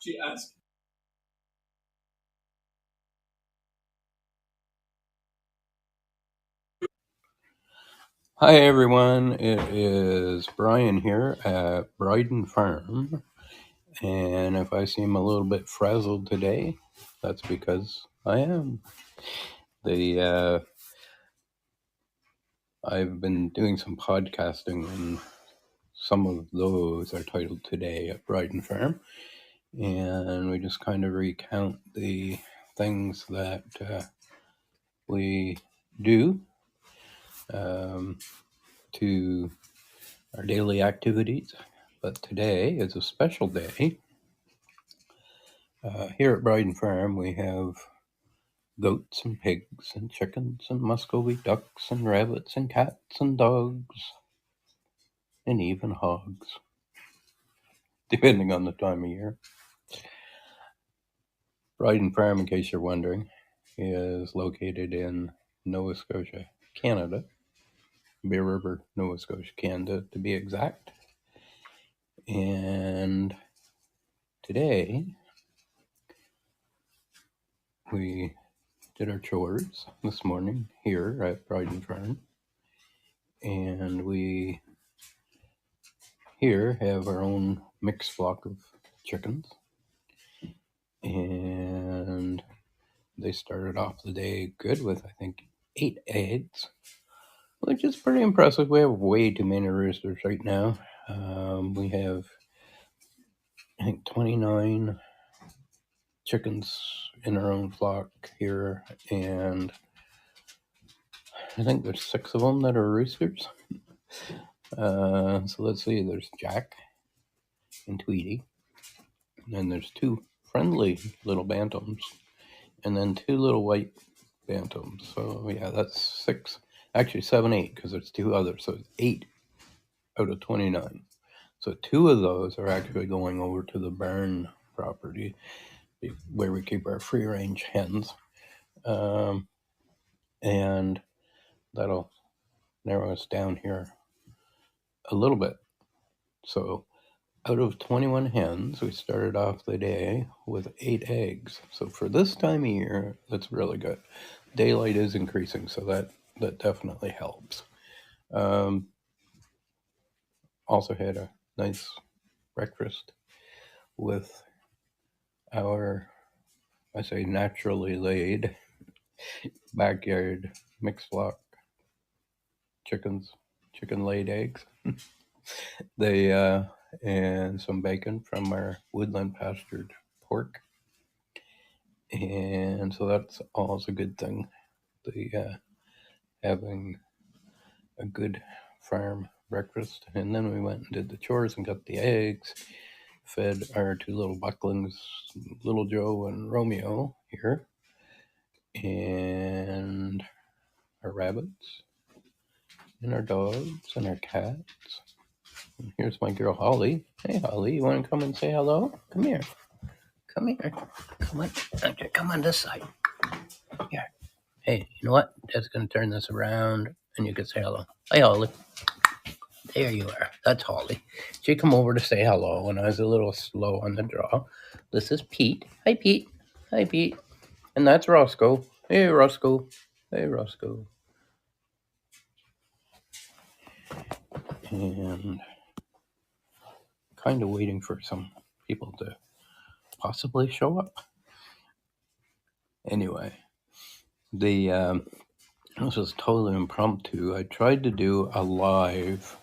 She asked. Hi everyone, it is Brian here at Briden Farm, and if I seem a little bit frazzled today, that's because I am. I've been doing some podcasting, and some of those are titled Today at Briden Farm, and we just kind of recount the things that we do to our daily activities. But today is a special day. Here at Briden Farm, we have goats and pigs and chickens and Muscovy ducks and rabbits and cats and dogs and even hogs, depending on the time of year. Briden Farm, in case you're wondering, is located in Nova Scotia, Canada. Bear River, Nova Scotia, Canada, to be exact. And today, we did our chores this morning here at Briden Farm. And we here have our own mixed flock of chickens. And they started off the day good with, I think, 8 eggs, which is pretty impressive. We have way too many roosters right now. We have, I think, 29 chickens in our own flock here, and I think there's 6 of them that are roosters. So let's see, there's Jack and Tweety, and then there's 2 friendly little bantams, and then 2 little white bantams. So yeah, that's 6, actually 7, 8, because there's 2 others, so it's 8 out of 29. So 2 of those are actually going over to the barn property where we keep our free range hens, and that'll narrow us down here a little bit. So out of 21 hens, we started off the day with 8 eggs. So for this time of year, that's really good. Daylight is increasing, so that definitely helps. Also had a nice breakfast with our, I say, naturally laid backyard mixed flock chicken laid eggs. And some bacon from our woodland pastured pork. And so that's always a good thing. Having a good farm breakfast. And then we went and did the chores and got the eggs, fed our 2 little bucklings, Little Joe and Romeo here, and our rabbits, and our dogs, and our cats. And here's my girl Holly. Hey Holly, you want to come and say hello? Come here. Come here. Come on. Okay, come on this side. Here. Hey, you know what? Dad's going to turn this around and you can say hello. Hi Holly. There you are. That's Holly. She come over to say hello when I was a little slow on the draw. This is Pete. Hi, Pete. Hi, Pete. And that's Roscoe. Hey, Roscoe. Hey, Roscoe. And kind of waiting for some people to possibly show up. Anyway, this was totally impromptu. I tried to do a live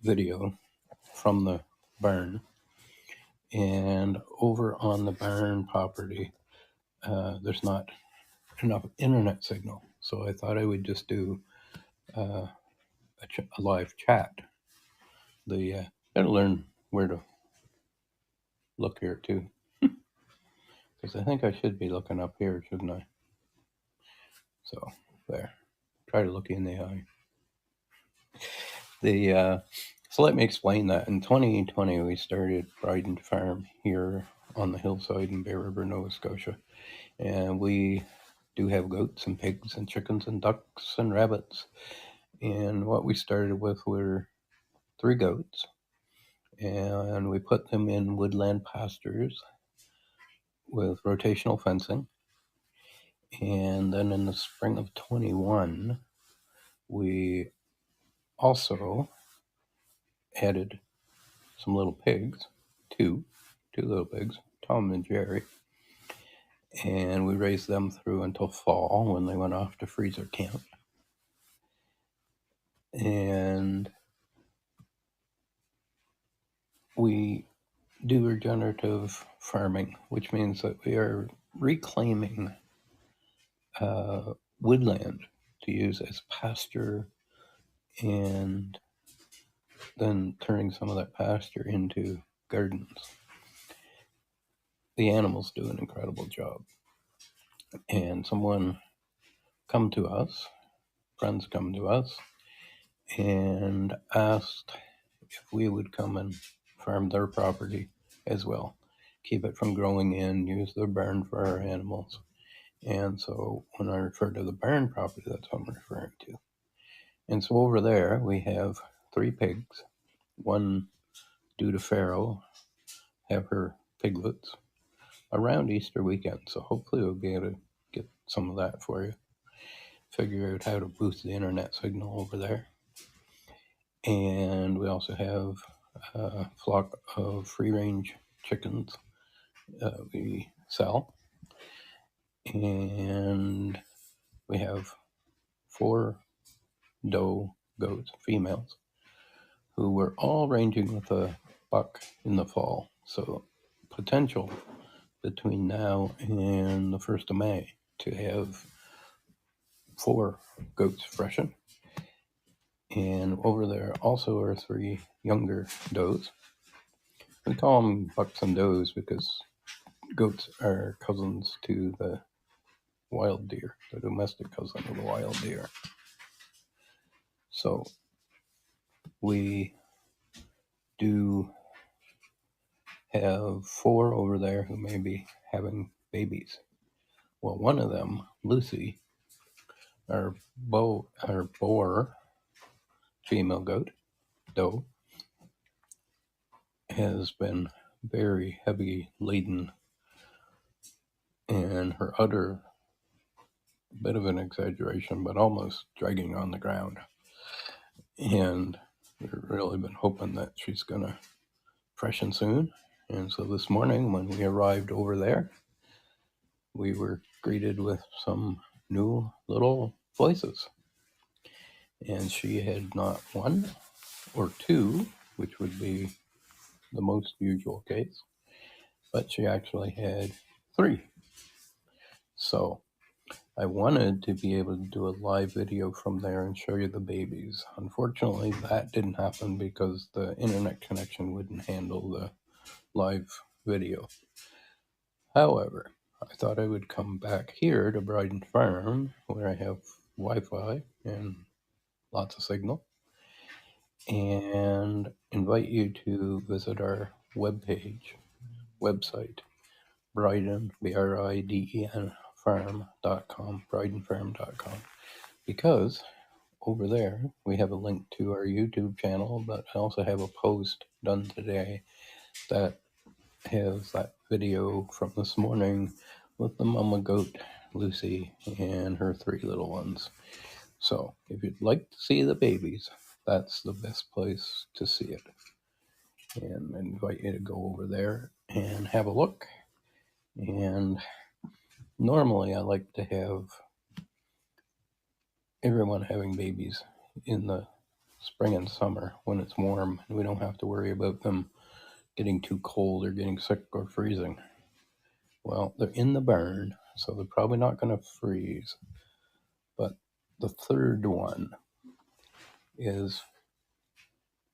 video from the barn, and over on the barn property, there's not enough internet signal, so I thought I would just do a live chat. Gotta learn where to look here too, because I think I should be looking up here, shouldn't I? So there, try to look you in the eye. So let me explain that. In 2020, we started Briden Farm here on the hillside in Bear River, Nova Scotia, and we do have goats and pigs and chickens and ducks and rabbits. And what we started with were 3 goats and we put them in woodland pastures with rotational fencing. And then in the spring of 21, we also added some little pigs, two little pigs, Tom and Jerry, and we raised them through until fall when they went off to freezer camp. And we do regenerative farming, which means that we are reclaiming woodland to use as pasture and then turning some of that pasture into gardens. The animals do an incredible job. And someone come to us, friends come to us, and asked if we would come and farm their property as well. Keep it from growing in, use the barn for our animals. And so when I refer to the barn property, that's what I'm referring to. And so over there, we have 3 pigs. One due to Pharaoh, have her piglets around Easter weekend. So hopefully we'll be able to get some of that for you. Figure out how to boost the internet signal over there. And we also have a flock of free-range chickens we sell. And we have 4 doe goats, females, who were all ranging with a buck in the fall. So potential between now and the 1st of May to have 4 goats freshen. And over there also are 3 younger does. We call them bucks and does because goats are cousins to the wild deer, the domestic cousin of the wild deer. So we do have 4 over there who may be having babies. Well, one of them, Lucy, our boar female goat, doe, has been very heavy laden, and her udder, a bit of an exaggeration, but almost dragging on the ground. And we've really been hoping that she's going to freshen soon. And so this morning when we arrived over there, we were greeted with some new little voices. And she had not 1 or 2, which would be the most usual case, but she actually had 3. So I wanted to be able to do a live video from there and show you the babies. Unfortunately, that didn't happen because the internet connection wouldn't handle the live video. However, I thought I would come back here to Briden Farm, where I have Wi-Fi and lots of signal, and invite you to visit our website, Briden, Briden farm.com, bridenfarm.com, because over there we have a link to our YouTube channel, but I also have a post done today that has that video from this morning with the mama goat, Lucy, and her 3 little ones. So if you'd like to see the babies, that's the best place to see it. And I invite you to go over there and have a look. And normally I like to have everyone having babies in the spring and summer when it's warm and we don't have to worry about them getting too cold or getting sick or freezing. Well, they're in the barn, so they're probably not going to freeze. But the 3rd one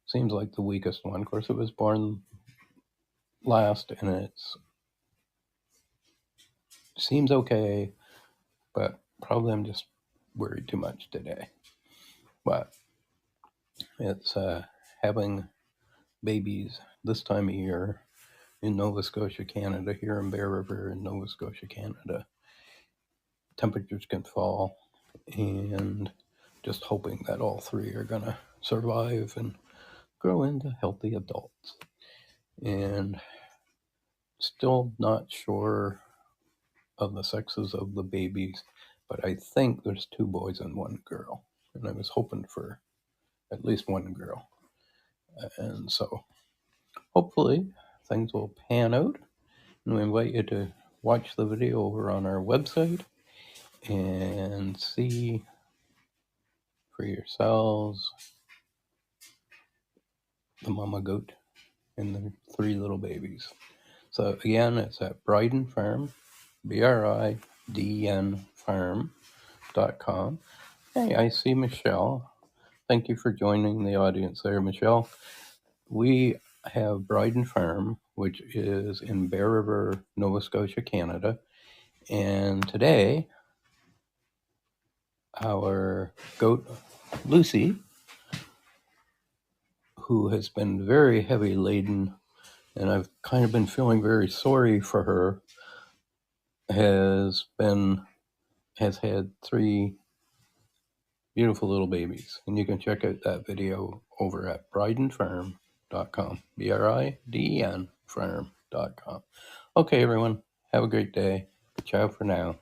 seems like the weakest one. Of course, it was born last, and it seems okay, but probably I'm just worried too much today. But it's having babies this time of year in Nova Scotia, Canada, here in Bear River in Nova Scotia, Canada. Temperatures can fall, and just hoping that all 3 are going to survive and grow into healthy adults. and still not sure of the sexes of the babies, but I think there's 2 boys and 1 girl, and I was hoping for at least 1 girl. And so hopefully things will pan out, and we invite you to watch the video over on our website and see for yourselves the mama goat and the 3 little babies. So again, it's at Briden Farm, BRIDEN Farm.com. Hey, I see Michelle. Thank you for joining the audience there, Michelle. We have Briden Farm, which is in Bear River, Nova Scotia, Canada. And today, our goat, Lucy, who has been very heavy laden, and I've kind of been feeling very sorry for her, has had 3 beautiful little babies. And you can check out that video over at bridenfarm.com. BRIDEN farm.com. Okay, everyone, have a great day. Ciao for now.